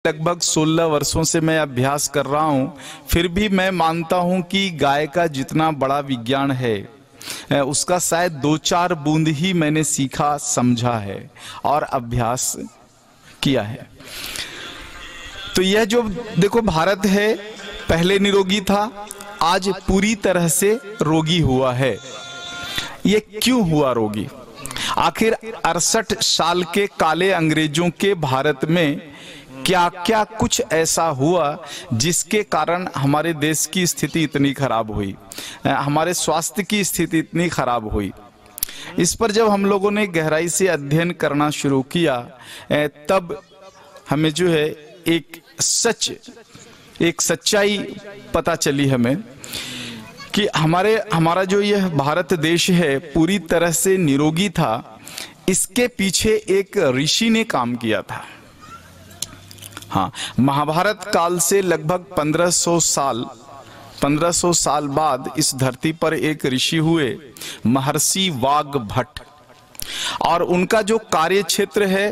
लगभग 16 वर्षों से मैं अभ्यास कर रहा हूं, फिर भी मैं मानता हूं कि गाय का जितना बड़ा विज्ञान है उसका शायद 2-4 बूंद ही मैंने सीखा, समझा है और अभ्यास किया है। तो यह जो देखो भारत है, पहले निरोगी था, आज पूरी तरह से रोगी हुआ है। ये क्यों हुआ रोगी? आखिर 68 साल के काले अंग्रेजों के भारत में क्या क्या कुछ ऐसा हुआ जिसके कारण हमारे देश की स्थिति इतनी खराब हुई, हमारे स्वास्थ्य की स्थिति इतनी खराब हुई। इस पर जब हम लोगों ने गहराई से अध्ययन करना शुरू किया तब हमें जो है एक सच्चाई पता चली हमें कि हमारा जो यह भारत देश है पूरी तरह से निरोगी था। इसके पीछे एक ऋषि ने काम किया था। हाँ, महाभारत काल से लगभग 1500 साल बाद इस धरती पर एक ऋषि हुए, महर्षि वाग्भट, और उनका जो कार्य क्षेत्र है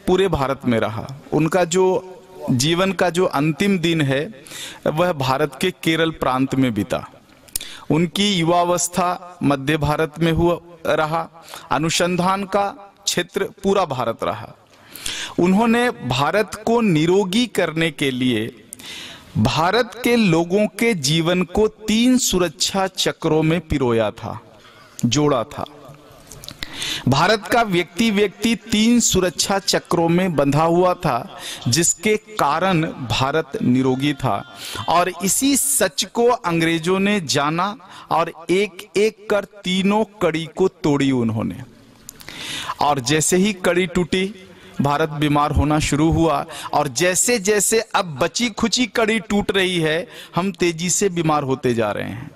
पूरे भारत में रहा। उनका जो जीवन का जो अंतिम दिन है वह भारत के केरल प्रांत में बीता। उनकी युवावस्था मध्य भारत में रहा, अनुसंधान का क्षेत्र पूरा भारत रहा। उन्होंने भारत को निरोगी करने के लिए भारत के लोगों के जीवन को 3 सुरक्षा चक्रों में पिरोया था, जोड़ा था। भारत का व्यक्ति 3 सुरक्षा चक्रों में बंधा हुआ था, जिसके कारण भारत निरोगी था। और इसी सच को अंग्रेजों ने जाना और एक एक कर तीनों कड़ी को तोड़ी उन्होंने। और जैसे ही कड़ी टूटी, भारत बीमार होना शुरू हुआ। और जैसे जैसे अब बची खुची कड़ी टूट रही है, हम तेजी से बीमार होते जा रहे हैं।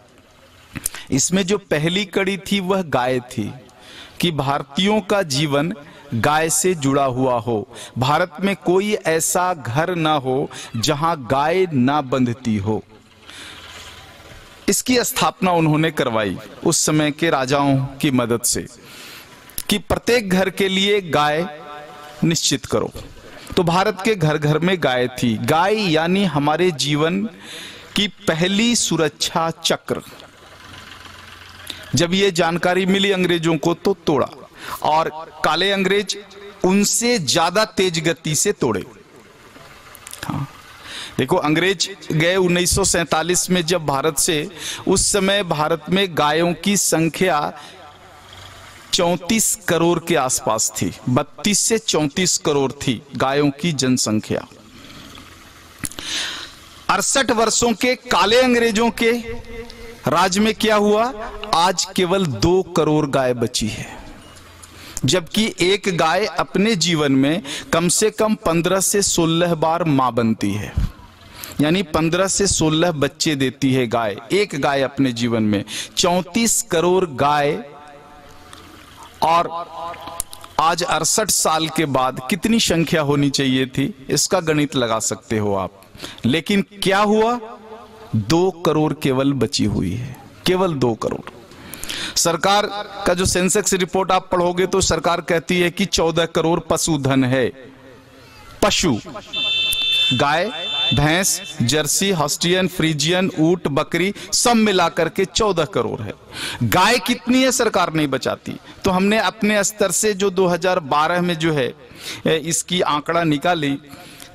इसमें जो पहली कड़ी थी वह गाय थी, कि भारतीयों का जीवन गाय से जुड़ा हुआ हो। भारत में कोई ऐसा घर ना हो जहां गाय ना बंधती हो। इसकी स्थापना उन्होंने करवाई उस समय के राजाओं की मदद से, कि प्रत्येक घर के लिए गाय निश्चित करो। तो भारत के घर घर में गाय थी। गाय यानी हमारे जीवन की पहली सुरक्षा चक्र। जब ये जानकारी मिली अंग्रेजों को तो तोड़ा, और काले अंग्रेज उनसे ज्यादा तेज गति से तोड़े। हाँ, देखो अंग्रेज गए 1947 में जब भारत से, उस समय भारत में गायों की संख्या 34 करोड़ के आसपास थी। 32 से 34 करोड़ थी गायों की जनसंख्या। 68 वर्षों के काले अंग्रेजों के राज में क्या हुआ? आज केवल 2 करोड़ गाय बची है, जबकि एक गाय अपने जीवन में कम से कम 15 से 16 बार मां बनती है, यानी 15 से 16 बच्चे देती है गाय, एक गाय अपने जीवन में। 34 करोड़ गाय, और आज 68 साल के बाद कितनी संख्या होनी चाहिए थी, इसका गणित लगा सकते हो आप। लेकिन क्या हुआ? 2 करोड़ केवल बची हुई है, केवल 2 करोड़। सरकार का जो सेंसेक्स रिपोर्ट आप पढ़ोगे तो सरकार कहती है कि 14 करोड़ पशुधन है। पशु, गाय, भैंस, जर्सी, हॉस्टियन, फ्रीजियन, ऊंट, बकरी सब मिलाकर के 14 करोड़ है। गाय कितनी है सरकार नहीं बचाती। तो हमने अपने स्तर से जो 2012 में जो है इसकी आंकड़ा निकाली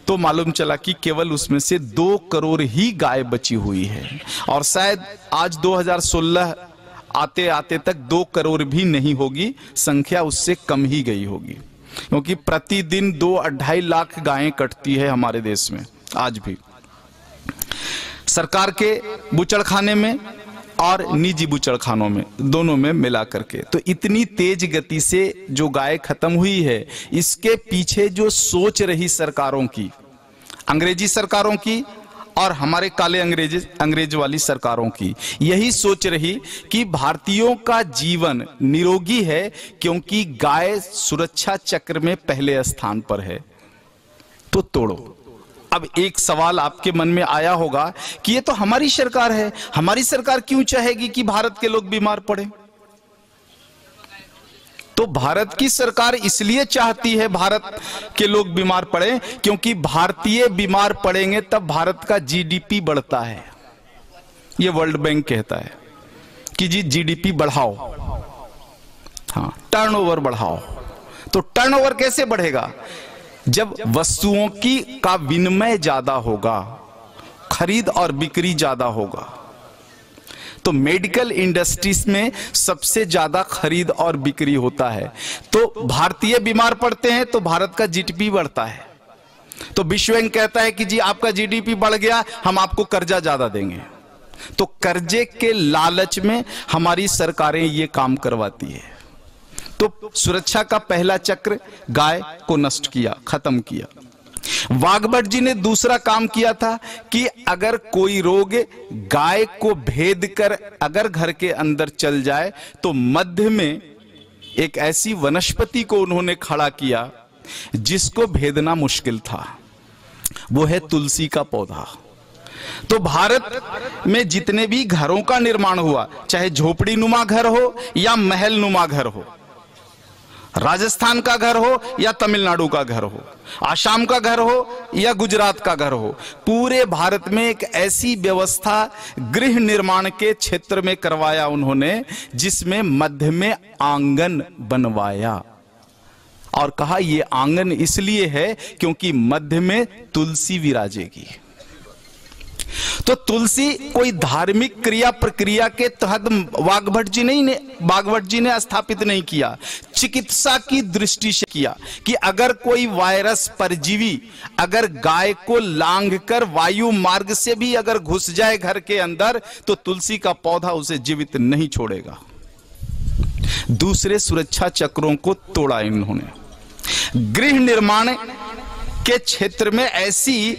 तो मालूम चला कि केवल उसमें से 2 करोड़ ही गाय बची हुई है। और शायद आज 2016 आते आते तक 2 करोड़ भी नहीं होगी, संख्या उससे कम ही गई होगी, क्योंकि प्रतिदिन 2-2.5 लाख गायें कटती है हमारे देश में आज भी, सरकार के बुचड़खाने में और निजी बुचड़खानों में, दोनों में मिला करके। तो इतनी तेज गति से जो गाय खत्म हुई है, इसके पीछे जो सोच रही सरकारों की, अंग्रेजी सरकारों की और हमारे काले अंग्रेज वाली सरकारों की यही सोच रही कि भारतीयों का जीवन निरोगी है क्योंकि गाय सुरक्षा चक्र में पहले स्थान पर है, तो तोड़ो। अब एक सवाल आपके मन में आया होगा कि ये तो हमारी सरकार है, हमारी सरकार क्यों चाहेगी कि भारत के लोग बीमार पड़े? तो भारत की सरकार इसलिए चाहती है भारत के लोग बीमार पड़े क्योंकि भारतीय बीमार पड़ेंगे तब भारत का जीडीपी बढ़ता है। ये वर्ल्ड बैंक कहता है कि जी जीडीपी बढ़ाओ, हाँ टर्नओवर बढ़ाओ। तो टर्नओवर कैसे बढ़ेगा? जब वस्तुओं की का विनिमय ज्यादा होगा, खरीद और बिक्री ज्यादा होगा। तो मेडिकल इंडस्ट्रीज में सबसे ज्यादा खरीद और बिक्री होता है, तो भारतीय बीमार पड़ते हैं तो भारत का जीडीपी बढ़ता है। तो विश्व बैंक कहता है कि जी आपका जीडीपी बढ़ गया, हम आपको कर्जा ज्यादा देंगे। तो कर्जे के लालच में हमारी सरकारें ये काम करवाती है। तो सुरक्षा का पहला चक्र गाय को नष्ट किया, खत्म किया। वाघभट्ट जी ने दूसरा काम किया था कि अगर कोई रोग गाय को भेद कर अगर घर के अंदर चल जाए तो मध्य में एक ऐसी वनस्पति को उन्होंने खड़ा किया जिसको भेदना मुश्किल था, वो है तुलसी का पौधा। तो भारत में जितने भी घरों का निर्माण हुआ, चाहे झोपड़ी नुमा घर हो या महल नुमा घर हो, राजस्थान का घर हो या तमिलनाडु का घर हो, आसाम का घर हो या गुजरात का घर हो, पूरे भारत में एक ऐसी व्यवस्था गृह निर्माण के क्षेत्र में करवाया उन्होंने जिसमें मध्य में आंगन बनवाया और कहा यह आंगन इसलिए है क्योंकि मध्य में तुलसी विराजेगी। तो तुलसी कोई धार्मिक क्रिया प्रक्रिया के तहत वाघभट्ट जी ने स्थापित नहीं किया, चिकित्सा की दृष्टि से किया कि अगर कोई वायरस परजीवी अगर गाय को लांघकर वायु मार्ग से भी अगर घुस जाए घर के अंदर तो तुलसी का पौधा उसे जीवित नहीं छोड़ेगा। दूसरे सुरक्षा चक्रों को तोड़ा इन्होंने। गृह निर्माण के क्षेत्र में ऐसी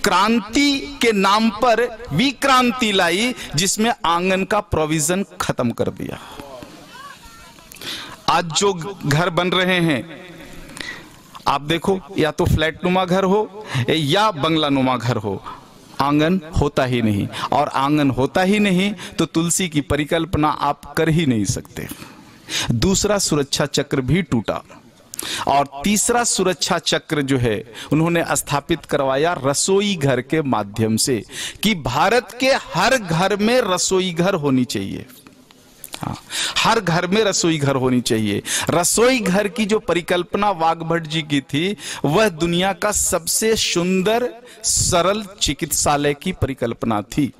क्रांति के नाम पर विक्रांति लाई जिसमें आंगन का प्रोविजन खत्म कर दिया। आज जो घर बन रहे हैं आप देखो, या तो फ्लैट नुमा घर हो या बंगला नुमा घर हो, आंगन होता ही नहीं। और आंगन होता ही नहीं तो तुलसी की परिकल्पना आप कर ही नहीं सकते। दूसरा सुरक्षा चक्र भी टूटा। और तीसरा सुरक्षा चक्र जो है उन्होंने स्थापित करवाया रसोई घर के माध्यम से कि भारत के हर घर में रसोई घर होनी चाहिए। हाँ, हर घर में रसोई घर होनी चाहिए। रसोई घर की जो परिकल्पना वाघभट्ट जी की थी वह दुनिया का सबसे सुंदर सरल चिकित्सालय की परिकल्पना थी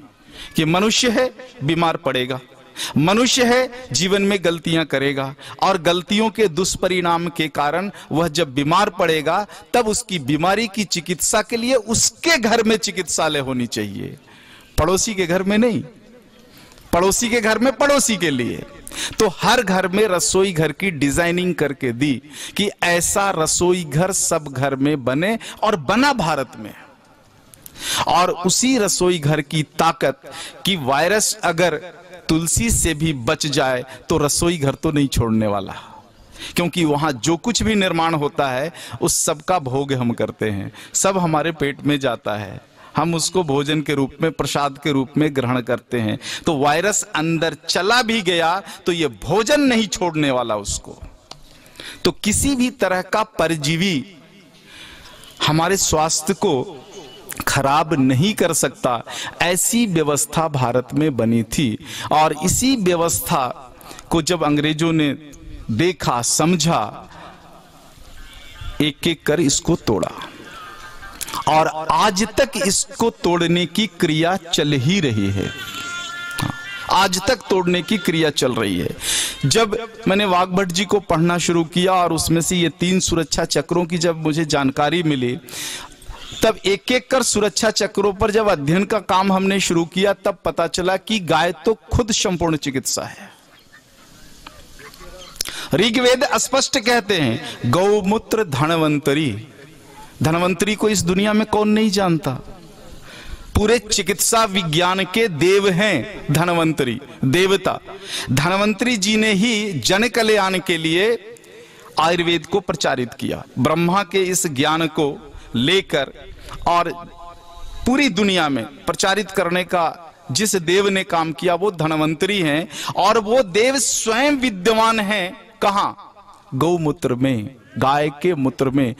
कि मनुष्य है बीमार पड़ेगा, मनुष्य है जीवन में गलतियां करेगा और गलतियों के दुष्परिणाम के कारण वह जब बीमार पड़ेगा तब उसकी बीमारी की चिकित्सा के लिए उसके घर में चिकित्सालय होनी चाहिए, पड़ोसी के घर में नहीं, पड़ोसी के घर में पड़ोसी के लिए। तो हर घर में रसोई घर की डिजाइनिंग करके दी कि ऐसा रसोई घर सब घर में बने और बना भारत में। और उसी रसोई घर की ताकत कि वायरस अगर तुलसी से भी बच जाए तो रसोई घर तो नहीं छोड़ने वाला, क्योंकि वहां जो कुछ भी निर्माण होता है उस सब का भोग हम करते हैं, सब हमारे पेट में जाता है, हम उसको भोजन के रूप में प्रसाद के रूप में ग्रहण करते हैं। तो वायरस अंदर चला भी गया तो ये भोजन नहीं छोड़ने वाला उसको। तो किसी भी तरह का परजीवी हमारे स्वास्थ्य को खराब नहीं कर सकता, ऐसी व्यवस्था भारत में बनी थी। और इसी व्यवस्था को जब अंग्रेजों ने देखा समझा, एक एक कर इसको तोड़ा और आज तक इसको तोड़ने की क्रिया चल ही रही है। आज तक तोड़ने की क्रिया चल रही है। जब मैंने वाघभट्ट जी को पढ़ना शुरू किया और उसमें से ये 3 सुरक्षा चक्रों की जब मुझे जानकारी मिली, तब एक एक कर सुरक्षा चक्रों पर जब अध्ययन का काम हमने शुरू किया तब पता चला कि गाय तो खुद संपूर्ण चिकित्सा है। ऋग्वेद स्पष्ट कहते हैं गौमूत्र धनवंतरी। धनवंतरी को इस दुनिया में कौन नहीं जानता। पूरे चिकित्सा विज्ञान के देव हैं धन्वंतरी, देवता। धन्वंतरी जी ने ही जन कल्याण के लिए आयुर्वेद को प्रचारित किया। ब्रह्मा के इस ज्ञान को लेकर और पूरी दुनिया में प्रचारित करने का जिस देव ने काम किया वो धन्वंतरी हैं, और वो देव स्वयं विद्यमान हैं कहां? गौमूत्र में, गाय के मूत्र में।